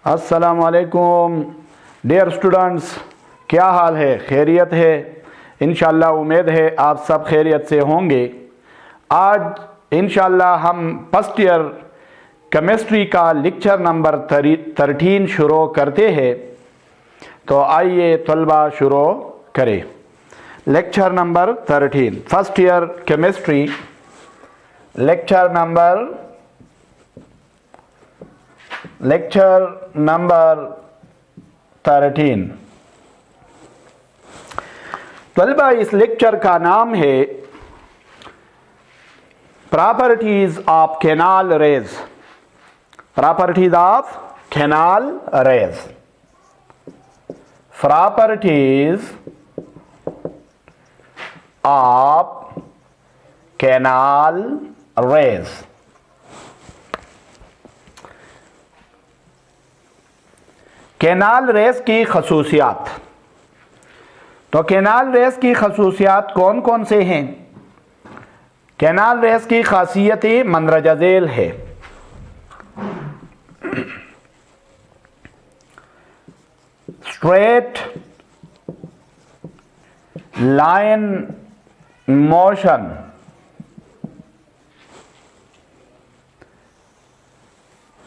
अस्सलामुअलैकुम dear students, क्या हाल है? खैरियत है? इंशाअल्लाह उम्मीद है आप सब खैरियत से होंगे। आज इंशाअल्लाह हम फर्स्ट ईयर केमिस्ट्री का लेक्चर नंबर 13 शुरू करते हैं। तो आइए तलबा शुरू करें। Lecture number 13 first year chemistry, lecture number 13। तलबा, इस लेक्चर का नाम है properties of canal rays. Properties of canal rays. Properties of canal rays. Canal rays की खसूसियात। तो कैनाल रेस की खसूसियात कौन कौन से हैं? कैनाल रेस की खासियतें मंदरजा झेल है। स्ट्रेट लाइन मोशन,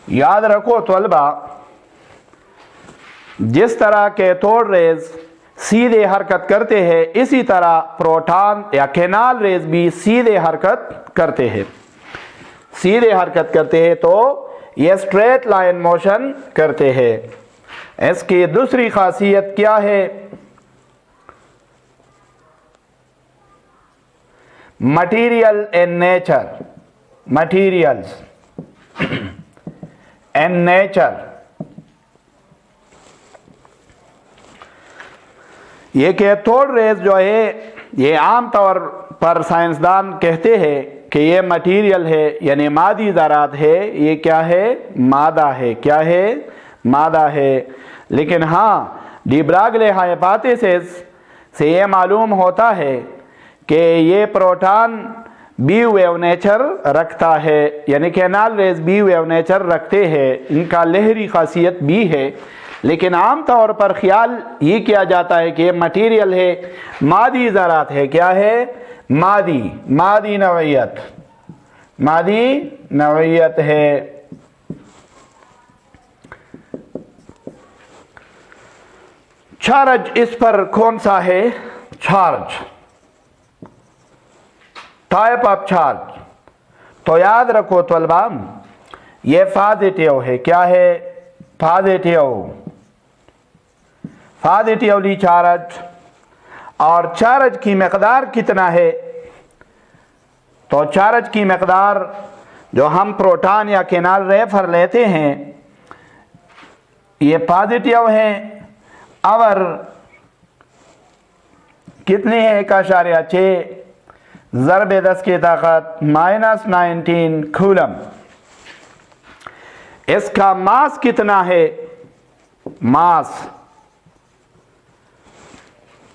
याद रखो तलबा, जिस तरह कैथोड रेज सीधे हरकत करते हैं इसी तरह प्रोटॉन या कैनाल रेज भी सीधे हरकत करते हैं। सीधे हरकत करते हैं तो ये स्ट्रेट लाइन मोशन करते हैं। इसकी दूसरी खासियत क्या है? Material in nature. Materials in nature. ये कैथोड रेज जो है, ये आम तौर पर साइंसदान कहते हैं कि ये मटेरियल है, यानी मादी ज़रात है। ये क्या है? मादा है। क्या है? मादा है। लेकिन हाँ, डी ब्रागले हाइपोथेसिस से ये मालूम होता है कि ये प्रोटॉन बी वेव नेचर रखता है, यानी कैनाल रेज बी वेव नेचर रखते हैं। इनका लहरी खासियत भी है। लेकिन आम तौर पर ख्याल ये किया जाता है कि ये मटेरियल है, मादी ज़रात है। क्या है? मादी नवैयत। मादी नवैयत है। चार्ज इस पर कौन सा है? Charge, type of charge. तो याद रखो तलबा, ये पॉजिटिव है। क्या है? Positively charge. और चार्ज की मकदार कितना है? तो चार्ज की मकदार जो हम प्रोटॉन या कैनाल रेफर लेते हैं, ये पॉजिटिव है और कितनी है? 1.6 ज़रबे 10 की ताकत -19 कूलम। इसका मास कितना है? मास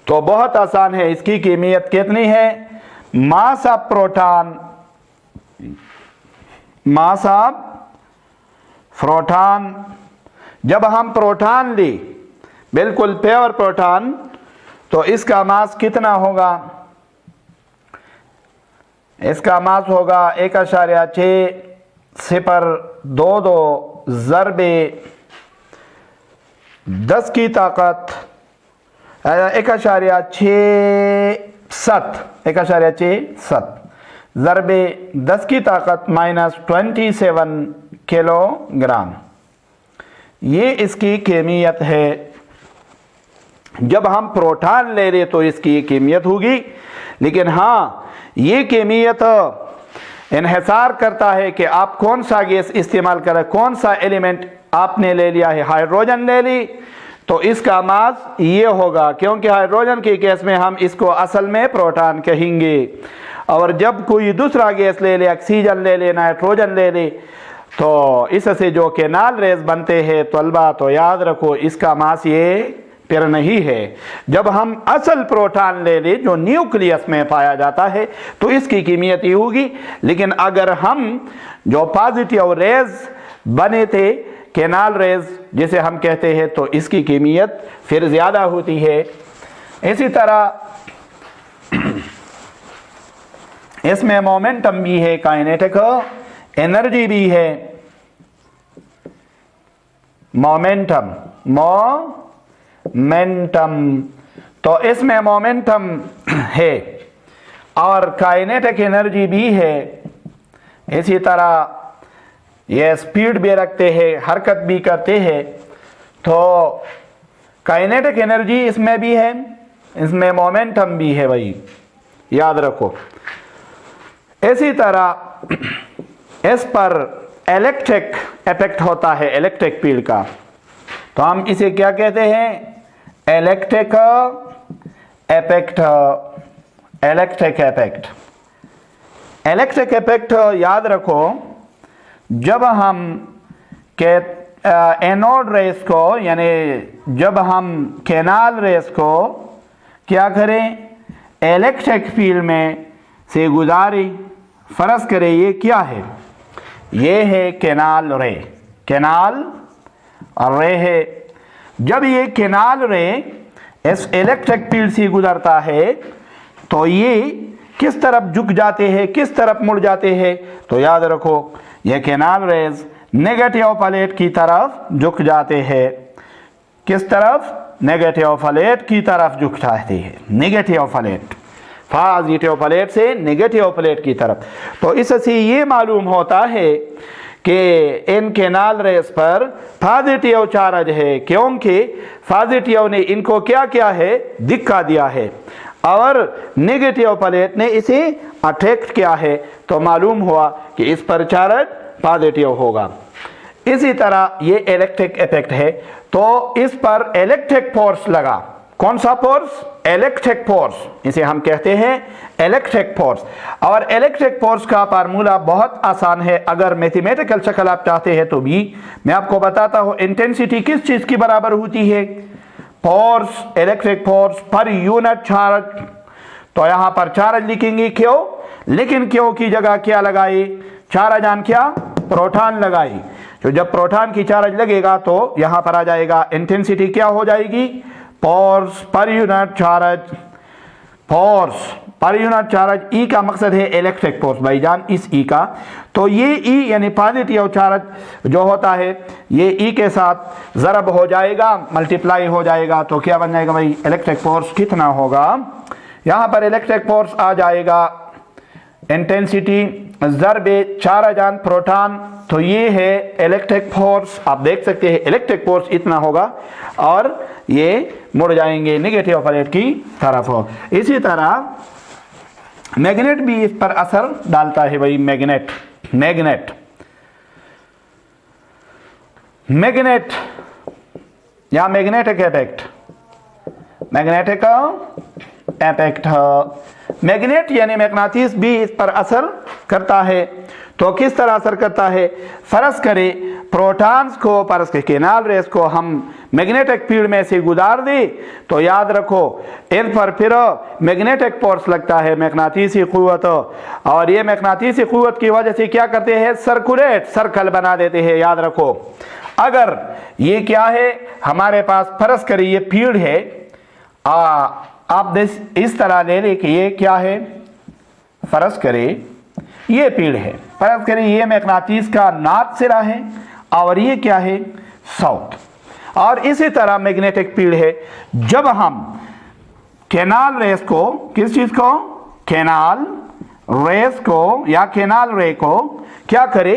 तो बहुत आसान है। इसकी कीमियत कितनी है? Mass of proton, mass of proton. जब हम प्रोटॉन ली, बिल्कुल प्योर प्रोटॉन, तो इसका मास कितना होगा? इसका मास होगा 1.602 ज़रबे 10 की ताकत 1.67 ज़रबे 10 की ताकत -27 किलोग्राम। ये इसकी कीमियत है। जब हम प्रोटॉन ले रहे तो इसकी कीमियत होगी। लेकिन हाँ, ये कीमियत इन्हिसार करता है कि आप कौन सा गैस इस्तेमाल करें, कौन सा एलिमेंट आपने ले लिया है। हाइड्रोजन ले ली तो इसका मास ये होगा, क्योंकि हाइड्रोजन के केस में हम इसको असल में प्रोटॉन कहेंगे। और जब कोई दूसरा गैस ले ले, ऑक्सीजन ले ले, नाइट्रोजन ले ले, तो इससे जो कैनाल रेज बनते हैं तलबा, तो याद रखो इसका मास ये फिर नहीं है। जब हम असल प्रोटॉन ले लें जो न्यूक्लियस में पाया जाता है तो इसकी कीमियत ही होगी। लेकिन अगर हम जो पॉजिटिव रेज बने थे कैनाल रेज जिसे हम कहते हैं तो इसकी कीमियत फिर ज़्यादा होती है। इसी तरह इसमें मोमेंटम भी है, काइनेटिक एनर्जी भी है। मोमेंटम तो इसमें मोमेंटम है और काइनेटिक एनर्जी भी है। इसी तरह ये स्पीड भी रखते हैं, हरकत भी करते हैं, तो काइनेटिक एनर्जी इसमें भी है, इसमें मोमेंटम भी है भाई, याद रखो। इसी तरह इस पर इलेक्ट्रिक इफेक्ट होता है, इलेक्ट्रिक फील्ड का, तो हम इसे क्या कहते हैं? Electric effect. Electric effect, electric effect याद रखो, जब हम एनोड रेस को, यानी जब हम कैनाल रेस को क्या करें, इलेक्ट्रिक फील्ड में से गुजारे, फर्ज करें ये क्या है, ये है कैनाल रे, कैनाल रे है। जब ये कैनाल रे इस इलेक्ट्रिक फील्ड से गुजरता है तो ये किस तरफ झुक जाते हैं, किस तरफ मुड़ जाते हैं? तो याद रखो ये कैनाल रेज नेगेटिव प्लेट की तरफ झुक जाते हैं। किस तरफ? नेगेटिव प्लेट की तरफ झुक जाते हैं, नेगेटिव प्लेट, पॉजिटिव प्लेट से नेगेटिव प्लेट की तरफ। तो इससे ये मालूम होता है कि इन कैनाल रेस पर पॉजिटिव चार्ज है, क्योंकि पॉजिटिव ने इनको क्या किया है? धक्का दिया है, और नेगेटिव प्लेट ने इसे अट्रैक्ट किया है, तो मालूम हुआ कि इस पर चार्ज पॉजिटिव होगा। इसी तरह ये इलेक्ट्रिक इफेक्ट है, तो इस पर इलेक्ट्रिक फोर्स लगा। कौन सा फोर्स? इलेक्ट्रिक फोर्स, इसे हम कहते हैं इलेक्ट्रिक फोर्स। और इलेक्ट्रिक फोर्स का फार्मूला बहुत आसान है, अगर मैथमेटिकल शक्ल आप चाहते हैं तो भी मैं आपको बताता हूं। इंटेंसिटी किस चीज की बराबर होती है? Force, electric force per unit charge. तो यहां पर चार्ज लिखेंगे क्यों, लेकिन क्यों की जगह क्या लगाए? चार्ज ऑन क्या? प्रोटॉन लगाई। तो जब प्रोटॉन की चार्ज लगेगा तो यहां पर आ जाएगा इंटेंसिटी क्या हो जाएगी? Force per unit charge. Force per unit charge, E का मकसद है इलेक्ट्रिक फोर्स भाईजान, इस ई का। तो ये ई यानी पॉजिटिव चार्ज जो होता है ये ई के साथ ज़रब हो जाएगा, मल्टीप्लाई हो जाएगा, तो क्या बन जाएगा भाई? इलेक्ट्रिक फोर्स कितना होगा? यहाँ पर इलेक्ट्रिक फोर्स आ जाएगा इंटेंसिटी ज़रबे चार्ज ऑन प्रोटॉन, तो ये है इलेक्ट्रिक फोर्स। आप देख सकते हैं इलेक्ट्रिक फोर्स इतना होगा और ये मुड़ जाएंगे नेगेटिव प्लेट की तरफ हो। इसी तरह मैग्नेट भी इस पर असर डालता है भाई, मैग्नेट, मैग्नेट, मैग्नेट या magnetic effect, magnetic effect. Magnet यानी मैग्नेटिस भी इस पर असर करता है। तो किस तरह असर करता है? फर्ज करें प्रोटॉन्स को, फर्ज के कैनाल रेस को हम मैग्नेटिक फील्ड में से गुजार दे, तो याद रखो इन पर फिर मैग्नेटिक फोर्स लगता है, मैग्नेटिसी क़ुव्वत, और ये मैग्नेटिसी क़ुव्वत की वजह से क्या करते हैं? सर्कुलेट, सर्कल बना देते हैं। याद रखो अगर ये क्या है हमारे पास, फर्ज करें ये फील्ड है, आप इस तरह ले लें कि ये क्या है, फर्ज करें ये फील्ड है, फर्ज करें ये मैग्नेटिस का नॉर्थ सिरा है और ये क्या है? साउथ। और इसी तरह मैग्नेटिक फील्ड है। जब हम कैनाल रेस को, किस चीज को? कैनाल रेस को या कैनाल रे को क्या करे?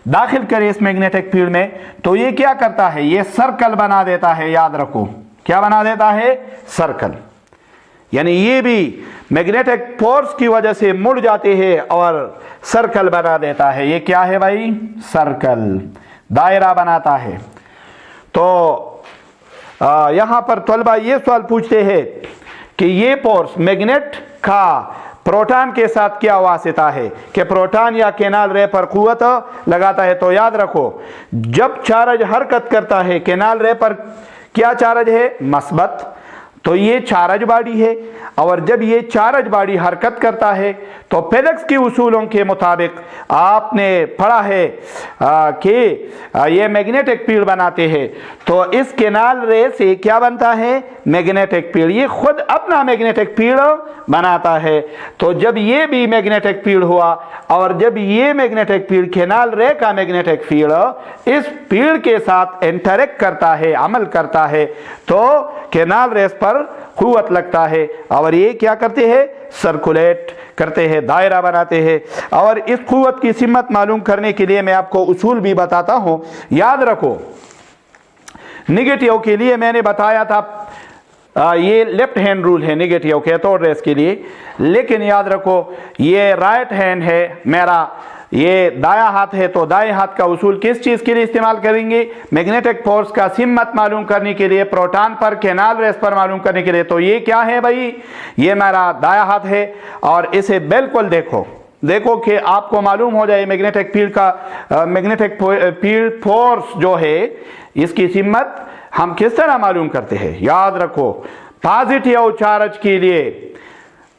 दाखिल करे इस मैग्नेटिक फील्ड में, तो ये क्या करता है? ये सर्कल बना देता है। याद रखो क्या बना देता है? सर्कल। यानी ये भी मैग्नेटिक फोर्स की वजह से मुड़ जाते हैं और सर्कल बना देता है। ये क्या है भाई? सर्कल, दायरा बनाता है। तो यहां पर तलबा ये सवाल पूछते हैं कि ये फोर्स मैग्नेट का प्रोटॉन के साथ क्या वास्ता है कि प्रोटॉन या कैनाल रे पर कुव्वत लगाता है? तो याद रखो जब चार्ज हरकत करता है कैनाल रे पर क्या चार्ज है? मस्बत। तो ये चार्ज बॉडी है, और जब ये चार्ज बॉडी हरकत करता है तो फिजिक्स के उसूलों के मुताबिक आपने पढ़ा है कि ये मैग्नेटिक फील्ड बनाते हैं। तो इस केनाल रे से क्या बनता है? Magnetic field. ये खुद अपना मैग्नेटिक फील्ड बनाता है। तो जब ये भी मैग्नेटिक फील्ड हुआ और जब ये मैग्नेटिक फील्ड केनाल रे का मैग्नेटिक फील्ड इस फील्ड के साथ इंटरेक्ट करता है, अमल करता है, तो केनाल रेस पर कुव्वत लगता है और ये क्या करते हैं? सर्कुलेट करते हैं, दायरा बनाते हैं। और इस कुव्वत की सिमत मालूम करने के लिए मैं आपको उसूल भी बताता हूं। याद रखो, नेगेटिव के लिए मैंने बताया था ये लेफ्ट हैंड रूल है नेगेटिव कैथोड रेस के लिए, लेकिन याद रखो ये राइट हैंड है, मेरा ये दाया हाथ है, तो दाएं हाथ का उसूल किस चीज के लिए इस्तेमाल करेंगे? मैग्नेटिक फोर्स का सिमत मालूम करने के लिए, प्रोटॉन पर, केनाल रेस पर मालूम करने के लिए। तो ये क्या है भाई? ये मेरा दाया हाथ है और इसे बिल्कुल देखो कि आपको मालूम हो जाए मैग्नेटिक फील्ड का मैग्नेटिक फील्ड फोर्स जो है इसकी सिमत हम किस तरह मालूम करते हैं। याद रखो, पॉजिटिव चार्ज के लिए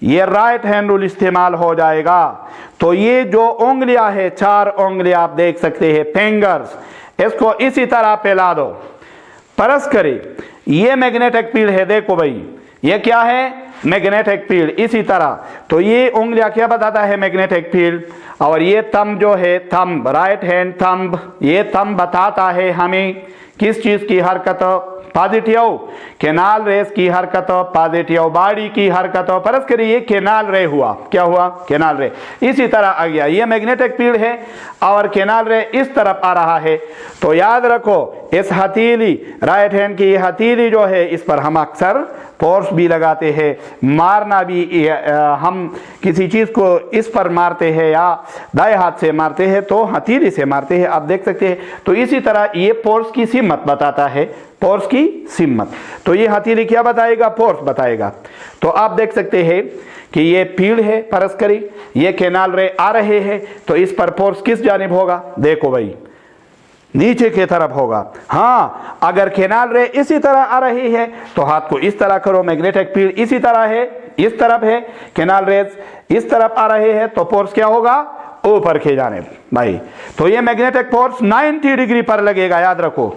ये राइट हैंड रूल इस्तेमाल हो जाएगा। तो ये जो उंगलियां है, 4 उंगलियां आप देख सकते हैं, फिंगर्स, इसको इसी तरह फैला दो, परस करें। ये मैग्नेटिक फील्ड है, देखो भाई ये क्या है? Magnetic field. इसी तरह तो ये उंगलियां क्या बताता है? Magnetic field. और ये थंब जो है, थंब, राइट हैंड थंब, ये थंब बताता है हमें किस चीज की हरकत? पॉजिटिव केनाल रेस की हरकत, पॉजिटिव बॉडी की हरकत। परस करिए ये केनाल रे हुआ, क्या हुआ? केनाल रे इसी तरह आ गया। ये मैग्नेटिक फील्ड है और केनाल रे इस तरफ आ रहा है। तो याद रखो इस हथेली, राइट हैंड की हथेली जो है, इस पर हम अक्सर फोर्स भी लगाते हैं, मारना भी, हम किसी चीज को इस पर मारते हैं या दाएं हाथ से मारते हैं तो हथेली से मारते हैं, आप देख सकते हैं। तो इसी तरह ये फोर्स की सिमत बताता है, फोर्स की सिमत। तो ये हथेली क्या बताएगा? फोर्स बताएगा। तो आप देख सकते हैं कि ये फील्ड है, फर्ज करी ये केनाल रे आ रहे हैं, तो इस पर फोर्स किस जानिब होगा? देखो भाई नीचे की तरफ होगा। हाँ, अगर केनाल रे इसी तरह आ रही है तो हाथ को इस तरह करो, मैग्नेटिक फील्ड इसी तरह है, इस तरफ है, केनाल रेस इस तरफ आ रहे हैं, तो फोर्स क्या होगा? ऊपर की जानिब भाई। तो ये मैग्नेटिक फोर्स 90 डिग्री पर लगेगा, याद रखो।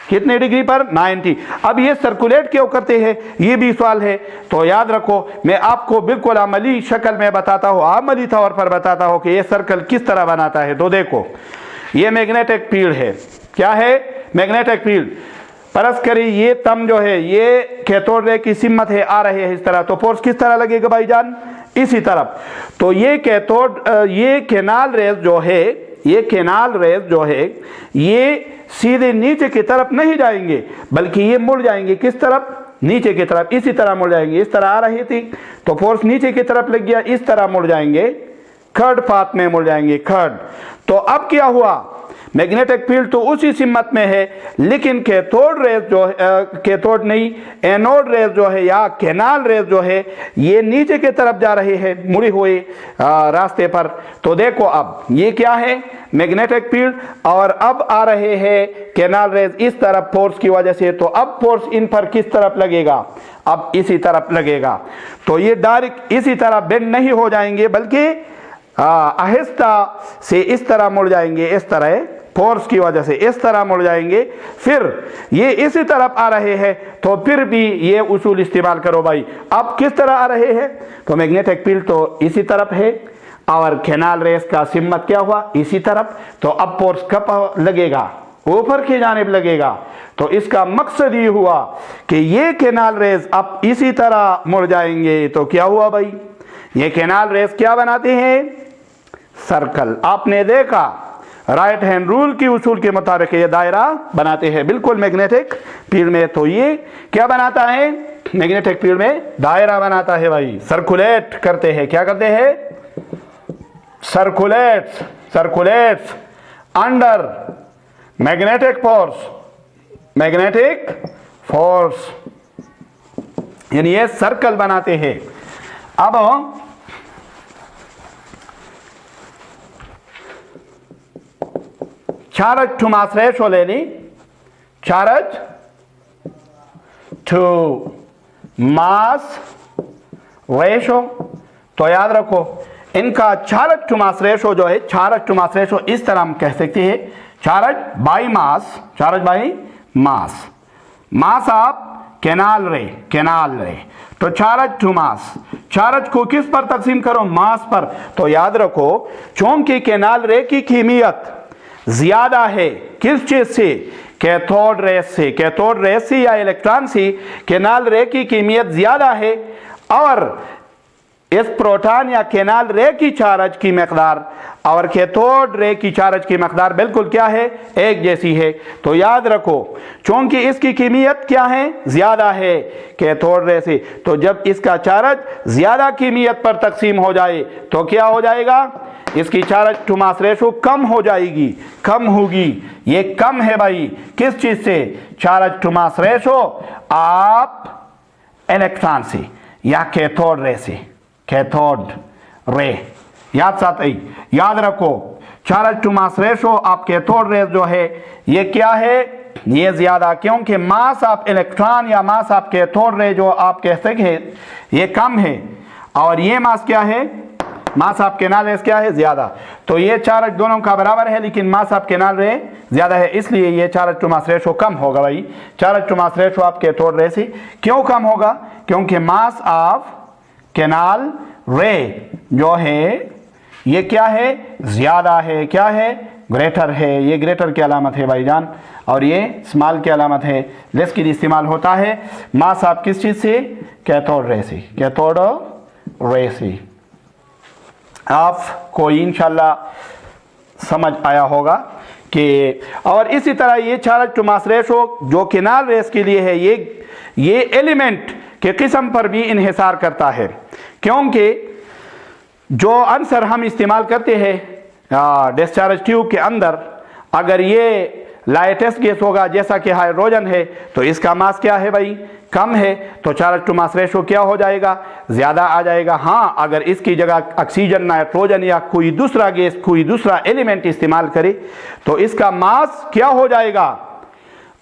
कितने डिग्री पर? 90। अब ये सर्कुलेट क्यों करते हैं, ये भी सवाल है। तो याद रखो मैं आपको बिल्कुल अमली शक्ल में बताता हूँ, अमली तौर पर बताता हूँ कि ये सर्कल किस तरह बनाता है। तो देखो ये मैग्नेटिक फील्ड है, क्या है? Magnetic field. परस करी ये तम जो है ये कैथोड रे की सिमत है, आ रहे हैं इस तरह, तो फोर्स किस तरह लगेगा भाईजान? इसी तरफ। तो ये कैथोड, ये केनाल रेस जो है, ये केनाल रेस जो है ये सीधे नीचे की तरफ नहीं जाएंगे, बल्कि ये मुड़ जाएंगे किस तरफ? नीचे की तरफ। इसी तरह मुड़ जाएंगे, इस तरह आ रही थी तो फोर्स नीचे की तरफ लग गया, इस तरह मुड़ जाएंगे, खर्ड पाथ में मुड़ जाएंगे, खर्ड। तो अब क्या हुआ? मैग्नेटिक फील्ड तो उसी सिमत में है, लेकिन कैथोड रेस जो कैथोड नहीं, एनोड रेस जो है या केनाल रेस जो है ये नीचे की तरफ जा रहे हैं, मुड़ी हुई रास्ते पर। तो देखो अब ये क्या है? मैग्नेटिक फील्ड, और अब आ रहे हैं केनाल रेस इस तरफ फोर्स की वजह से। तो अब फोर्स इन पर किस तरफ लगेगा? अब इसी तरफ लगेगा। तो ये डायरेक्ट इसी तरह बेंड नहीं हो जाएंगे, बल्कि आहिस्ता से इस तरह मुड़ जाएंगे, इस तरह फोर्स की वजह से इस तरह मुड़ जाएंगे। फिर ये इसी तरफ आ रहे हैं, तो फिर भी ये उसूल इस्तेमाल करो भाई। अब किस तरह आ रहे हैं? तो मैग्नेटिक फील्ड तो इसी तरफ है और केनाल रेस का सिमत क्या हुआ? इसी तरफ। तो अब फोर्स कब लगेगा? ऊपर की जानिब लगेगा। तो इसका मकसद ये हुआ कि ये केनाल रेस अब इसी तरह मुड़ जाएंगे। तो क्या हुआ भाई? ये केनाल रेस क्या बनाते हैं? सर्कल। आपने देखा राइट हैंड रूल की उसूल के मुताबिक ये दायरा बनाते हैं बिल्कुल मैग्नेटिक फील्ड में। तो ये क्या बनाता है? मैग्नेटिक फील्ड में दायरा बनाता है भाई, सर्कुलेट करते हैं। क्या करते हैं? सर्कुलेट्स अंडर मैग्नेटिक फोर्स, यानी ये सर्कल बनाते हैं। अब चार्ज टू मास रेशो ले ली, चार्ज टू मास रेशो, तो याद रखो इनका चार्ज टू मास रेशो जो है, चार्ज टू मास रेशो इस तरह हम कह सकते हैं, charge by mass, charge by mass, mass of canal रे, तो चार्ज टू मास, चार्ज को किस पर तकसीम करो, मास पर। तो याद रखो चूंकि केनाल रे की कीमियत ज्यादा है किस चीज से, कैथोड रेस से, कैथोड रेस से या इलेक्ट्रॉन से केनाल रे की कीमियत ज्यादा है, और इस प्रोटॉन या केनाल रे की चार्ज की मकदार और कैथोड रे की चार्ज की मकदार बिल्कुल क्या है, एक जैसी है। तो याद रखो चूंकि इसकी कीमियत क्या है, ज्यादा है कैथोड रे से, तो जब इसका चार्ज ज्यादा कीमियत पर तकसीम हो जाए तो क्या हो जाएगा, इसकी चार्ज टू मास रेशो कम हो जाएगी, कम होगी। ये कम है भाई किस चीज से, चार्ज टू मास रेशो आप इलेक्ट्रॉन से या कैथोड रे से, कैथोड रे, याद साथ ही याद रखो चार्ज टू मास रेशो आप कैथोड रे जो है ये क्या है, ये ज्यादा, क्योंकि मास ऑफ इलेक्ट्रॉन या मास ऑफ कैथोड रे जो आप कहते हैं ये कम है, और ये मास क्या है, मास ऑफ केनाल रे क्या है, ज्यादा। तो ये चार्ज दोनों का बराबर है लेकिन मास ऑफ केनाल रे ज्यादा है, इसलिए ये चार्ज टू मास रेशो कम होगा भाई। चार्ज टू मास रेशो आप कैथोड रे से क्यों कम होगा, क्योंकि मास ऑफ केनाल रे जो है ये क्या है, ज्यादा है, क्या है, ग्रेटर है, ये ग्रेटर की अलामत है भाईजान, और ये स्मॉल की अलामत है। लेस के लिए इस्तेमाल होता है मास ऑफ किस चीज से, कैथोड रे से, कैथोड रे से। आपको इंशाल्लाह समझ आया होगा कि, और इसी तरह ये चार्ज टू मास रेशो जो केनाल रेस के लिए है ये एलिमेंट के किस्म पर भी इन्हिसार करता है, क्योंकि जो आंसर हम इस्तेमाल करते हैं डिस्चार्ज ट्यूब के अंदर, अगर ये लाइटेस्ट गैस होगा जैसा कि हाइड्रोजन है तो इसका मास क्या है भाई, कम है, तो चार्ज टू मास रेशो क्या हो जाएगा, ज्यादा आ जाएगा। हाँ अगर इसकी जगह ऑक्सीजन, नाइट्रोजन या कोई दूसरा गैस, कोई दूसरा एलिमेंट इस्तेमाल करे तो इसका मास क्या हो जाएगा,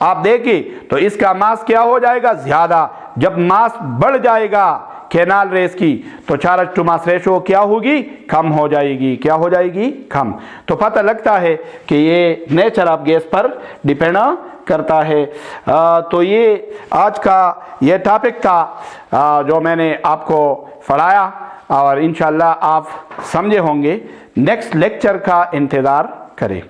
आप देखिए, तो इसका मास क्या हो जाएगा, ज्यादा। जब मास बढ़ जाएगा केनाल रेस की तो चार्ज टू मास रेशो क्या होगी, कम हो जाएगी, क्या हो जाएगी, कम। तो पता लगता है कि ये नेचर ऑफ गैस पर डिपेंड करता है। तो ये आज का ये टॉपिक था जो मैंने आपको पढ़ाया, और इंशाल्लाह आप समझे होंगे। नेक्स्ट लेक्चर का इंतज़ार करें।